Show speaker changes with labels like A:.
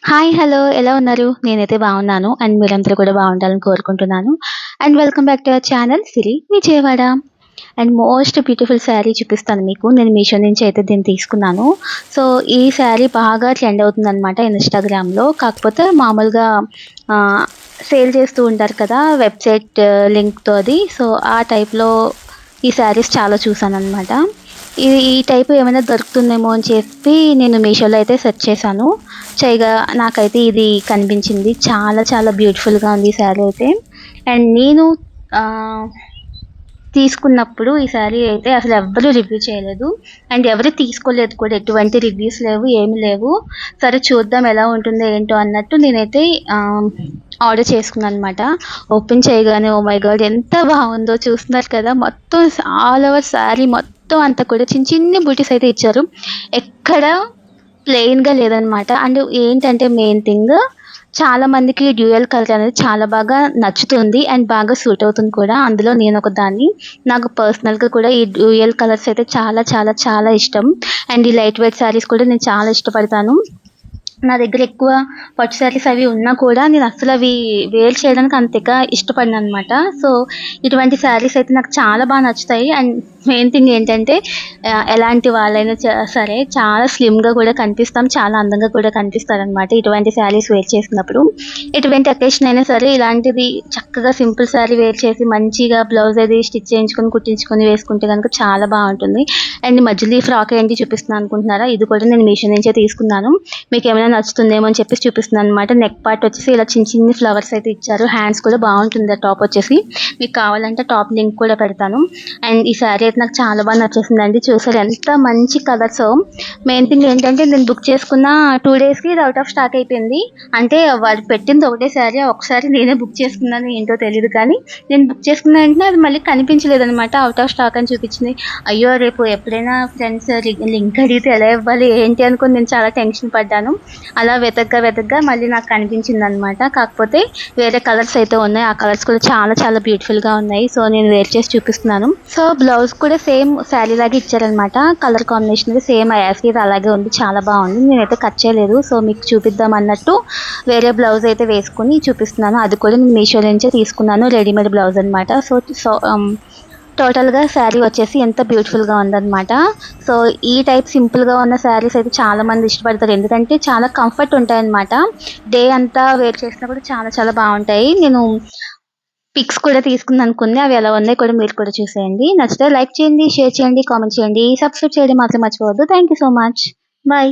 A: Hi. Hello. ఎలా ఉన్నారు? నేనైతే బాగున్నాను. అండ్ మీరందరూ కూడా బాగుండాలని కోరుకుంటున్నాను. And welcome back to our channel Siri Vijayawada. And most beautiful sari చూపిస్తాను మీకు. నేను మీషో నుంచి అయితే దీన్ని తీసుకున్నాను. సో, ఈ శారీ బాగా ట్రెండ్ అవుతుందనమాట ఇన్‌స్టాగ్రామ్‌లో. కాకపోతే మామూలుగా ఆహ్, సేల్ చేస్తూ ఉంటారు కదా! వెబ్‌సైట్ లింక్‌తో అది. సో, ఆ టైప్‌లో ఈ శారీస్ చాలా చూసాననమాట. ఈ టైప్ ఏమైనా దొరుకుతుందేమో అని చెప్పి నేను మీషోలో అయితే సెర్చ్ చేశాను. చేయగా నాకైతే ఇది కనిపించింది. చాలా చాలా బ్యూటిఫుల్‌గా ఉంది ఈ శారీ అయితే. అండ్ నేను ఆహ్, తీసుకున్నప్పుడు ఈ శారీ అయితే అసలు ఎవ్వరు రివ్యూ చేయలేదు. అండ్ ఎవరు తీసుకోలేదు కూడా. ఎటువంటి రివ్యూస్ లేవు, ఏమి లేవు. సరే చూద్దాం ఎలా ఉంటుందో ఏంటో అన్నట్టు నేనైతే ఆహ్, ఆర్డర్ చేసుకున్నాననమాట. ఓపెన్ చేయగానే ఓహ్ మై గాడ్! ఎంత బావుందో చూస్తున్నారు కదా! మొత్తం ఆల్ ఓవర్ శారీ మొత్తం అంతా కూడా చిన్ని చిన్ని బూటీస్ అయితే ఇచ్చారు. ఎక్కడ ప్లెయిన్‌గా లేదనమాట. అండ్ ఏంటంటే మెయిన్ థింగ్ చాలా మందికి డ్యూయల్ కలర్ అనేది చాలా బాగా నచ్చుతుంది. అండ్ బాగా సూట్ అవుతుంది కూడా. అందులో నేనొక దాన్ని. నాకు పర్సనల్‌గా కూడా ఈ డ్యూయల్ కలర్స్ అయితే చాలా చాలా చాలా ఇష్టం. అండ్ ఈ లైట్ వెయిట్ శారీస్ కూడా నేను చాలా ఇష్టపడతాను. నా దగ్గర ఎక్కువ పట్టు శారీస్ అవి ఉన్నా కూడా నేను అస్సలు అవి వేర్ చేయడానికి అంతగా ఇష్టపడననమాట. సో, ఇటువంటి శారీస్ అయితే నాకు చాలా నచ్చుతాయి. అండ్ మెయిన్ థింగ్ ఏంటంటే ఎలాంటి వాళ్ళైనా సరే చాలా స్లిమ్‌గా కూడా కనిపిస్తాం. చాలా అందంగా కూడా కనిపిస్తారనమాట. ఇటువంటి శారీస్ వేర్ చేసినప్పుడు. ఎటువంటి అకేషన్ అయినా సరే ఇలాంటిది చక్కగా సింపుల్ శారీ వేర్ చేసి మంచిగా బ్లౌజ్ అది స్టిచ్ చేయించుకొని, కుట్టించుకొని వేసుకుంటే గనుక చాలా బావుంటుంది. అండ్ మధ్యలో ఈ ఫ్రాక్ ఏంటి చూపిస్తున్నాను అనుకుంటున్నారా? ఇది కూడా నేను మీషో నుంచే తీసుకున్నాను. మీకేమైనా నచ్చుతుందేమో అని చెప్పేసి చూపిస్తున్నాననమాట. నెక్ పార్ట్ వచ్చేసి ఇలా చిన్ని చిన్ని ఫ్లవర్స్ అయితే ఇచ్చారు. హ్యాండ్స్ కూడా బావుంటుంది ఆ టాప్ వచ్చేసి. మీకు కావాలంటే టాప్ లింక్ కూడా పెడతాను. అండ్ ఈ శారీ అయితే నాకు చాలా నచ్చేసిందండి. చూసారు ఎంత మంచి కలర్సో. మెయిన్ థింగ్ ఏంటంటే నేను బుక్ చేసుకున్న 2 డేస్‌కి ఇది ఔట్ ఆఫ్ స్టాక్ అయిపోయింది. అంటే వాళ్ళు పెట్టింది ఒకటే శారీ. ఆ ఒక్కసారి నేనే బుక్ చేసుకున్నానో ఏంటో తెలీదు కానీ, నేను బుక్ చేసుకున్న వెంటనే అది మళ్ళీ కనిపించలేదనమాట. ఔట్ ఆఫ్ స్టాక్ అని చూపించింది. అయ్యో! రేపు ఎప్పుడైనా ఫ్రెండ్స్ లింక్ అడిగితే ఎలా ఇవ్వాలి ఏంటి అనుకోని నేను చాలా టెన్షన్ పడ్డాను. అలా వెతకగా మళ్ళీ నాకు కనిపించిందనమాట. కాకపోతే వేరే కలర్స్ అయితే ఉన్నాయి. ఆ కలర్స్ కూడా చాలా చాలా బ్యూటిఫుల్‌గా ఉన్నాయి. సో, నేను వేర్ చేసి చూపిస్తున్నాను. సో, బ్లౌజ్ కూడా సేమ్ శారీ లాగే ఇచ్చారనమాట. కలర్ కాంబినేషన్ అది సేమ్ యాస్ ఇట్ అలాగే ఉంది. చాలా బావుంది. నేనైతే కట్ చేయలేదు. సో, మీకు చూపిద్దాం అన్నట్టు వేరే బ్లౌజ్ అయితే వేసుకొని చూపిస్తున్నాను. అది కూడా నేను మీషో నుంచే తీసుకున్నాను. రెడీమేడ్ బ్లౌజ్ అనమాట. టోటల్‌గా శారీ వచ్చేసి ఎంత బ్యూటిఫుల్‌గా ఉందనమాట. సో, ఈ టైప్ సింపుల్‌గా ఉన్న శారీస్ అయితే చాలా మంది ఇష్టపడతారు. ఎందుకంటే చాలా కంఫర్ట్ ఉంటాయన్నమాట. డే అంతా వేర్ చేసినా కూడా చాలా చాలా బావుంటాయి. నేను పిక్స్ కూడా తీసుకున్నాను కొన్ని. అవి ఎలా ఉన్నాయో కూడా మీరు కూడా చూసేయండి. నచ్చితే లైక్ చేయండి, షేర్ చేయండి, కామెంట్ చేయండి. సబ్స్క్రైబ్ చేయడం మాత్రం మర్చిపోవద్దు. Thank you so much. By.